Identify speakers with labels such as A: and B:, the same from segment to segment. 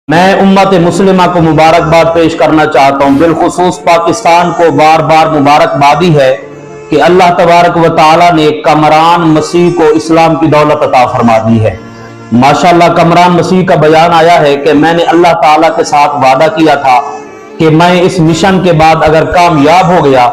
A: میں उम्मत मुस्लिमा को मुबारकबाद पेश करना चाहता हूँ। बिलखुसूस पाकिस्तान को बार बार मुबारकबादी है कि अल्लाह तबारक व ताला ने कमरान मसीह को इस्लाम की दौलत अता फरमा दी है। माशाअल्लाह कमरान मसीह का बयान आया है कि मैंने अल्लाह ताला के साथ वादा किया था कि मैं इस मिशन के बाद अगर कामयाब हो गया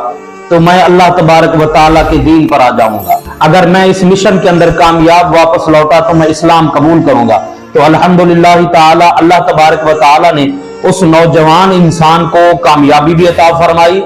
A: तो मैं अल्लाह तबारक व ताला के दीन पर आ जाऊंगा। अगर मैं इस मिशन के अंदर कामयाब वापस लौटा तो मैं इस्लाम कबूल करूंगा। तो अल्हम्दुलिल्लाह ताला अल्लाह तबारक व ताला ने उस नौजवान इंसान को कामयाबी भी अता फरमाई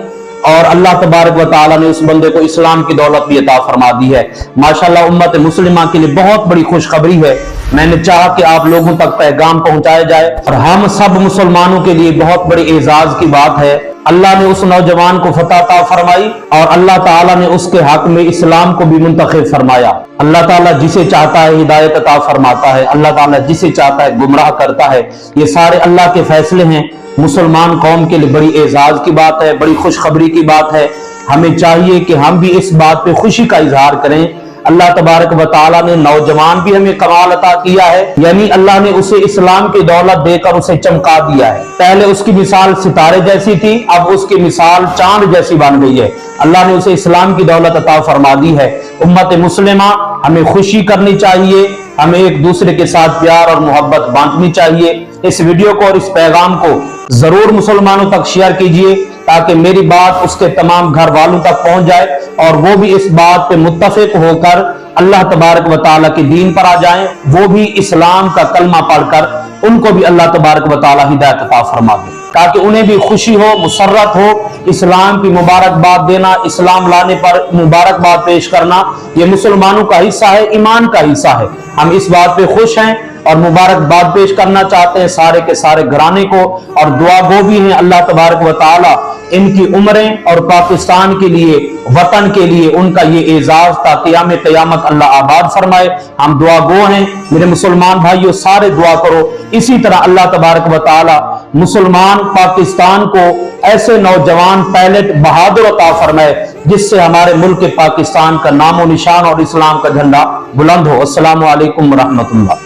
A: और अल्लाह तबारक व ताला ने उस बंदे को इस्लाम की दौलत भी अता फरमा दी है। माशाअल्लाह उम्मत मुस्लिमा के लिए बहुत बड़ी खुशखबरी है। मैंने चाहा कि आप लोगों तक पैगाम पहुंचाया जाए और हम सब मुसलमानों के लिए बहुत बड़ी एजाज की बात है। अल्लाह ने उस नौजवान को फतह अता फरमाई और अल्लाह ताला ने उसके हक में इस्लाम को भी मुंतखब फरमाया। अल्लाह ताला जिसे चाहता है हिदायत अता फरमाता है, अल्लाह ताला जिसे चाहता है गुमराह करता है। ये सारे अल्लाह के फैसले हैं। मुसलमान कौम के लिए बड़ी एजाज की बात है, बड़ी खुशखबरी की बात है। हमें चाहिए कि हम भी इस बात पे खुशी का इजहार करें। अल्लाह तबारक व ताला ने नौजवान भी हमें कमाल अता किया है, यानी अल्लाह ने उसे इस्लाम की दौलत देकर उसे चमका दिया है। पहले उसकी मिसाल सितारे जैसी थी, अब उसकी मिसाल चांद जैसी बन गई है। अल्लाह ने उसे इस्लाम की दौलत अता फरमा दी है। उम्मत मुस्लिमा हमें खुशी करनी चाहिए, हमें एक दूसरे के साथ प्यार और मोहब्बत बांटनी चाहिए। इस वीडियो को और इस पैगाम को जरूर मुसलमानों तक शेयर कीजिए ताकि मेरी बात उसके तमाम घर वालों तक पहुंच जाए और वो भी इस बात पे मुत्तफिक होकर अल्लाह तबारक व ताला के दीन पर आ जाएं। वो भी इस्लाम का कलमा पढ़कर उनको भी अल्लाह तबारक व ताला हिदायत अता फरमा दे ताकि उन्हें भी खुशी हो, मुसर्रत हो। इस्लाम की मुबारकबाद देना, इस्लाम लाने पर मुबारकबाद पेश करना ये मुसलमानों का हिस्सा है, ईमान का हिस्सा है। हम इस बात पे खुश हैं और मुबारकबाद पेश करना चाहते हैं सारे के सारे घराने को और दुआ गो भी हैं अल्लाह तबारक व ताला इनकी उम्रें और पाकिस्तान के लिए, वतन के लिए उनका ये एजाज ता क़याम क़यामत अल्लाह आबाद फरमाए। हम दुआ गो हैं। मेरे मुसलमान भाइयों सारे दुआ करो इसी तरह अल्लाह तबारक व ताला मुसलमान पाकिस्तान को ऐसे नौजवान पायलट बहादुर अता फरमाए जिससे हमारे मुल्क पाकिस्तान का नामो निशान और इस्लाम का झंडा बुलंद हो। अस्सलामु अलैकुम व रहमतुल्लाह।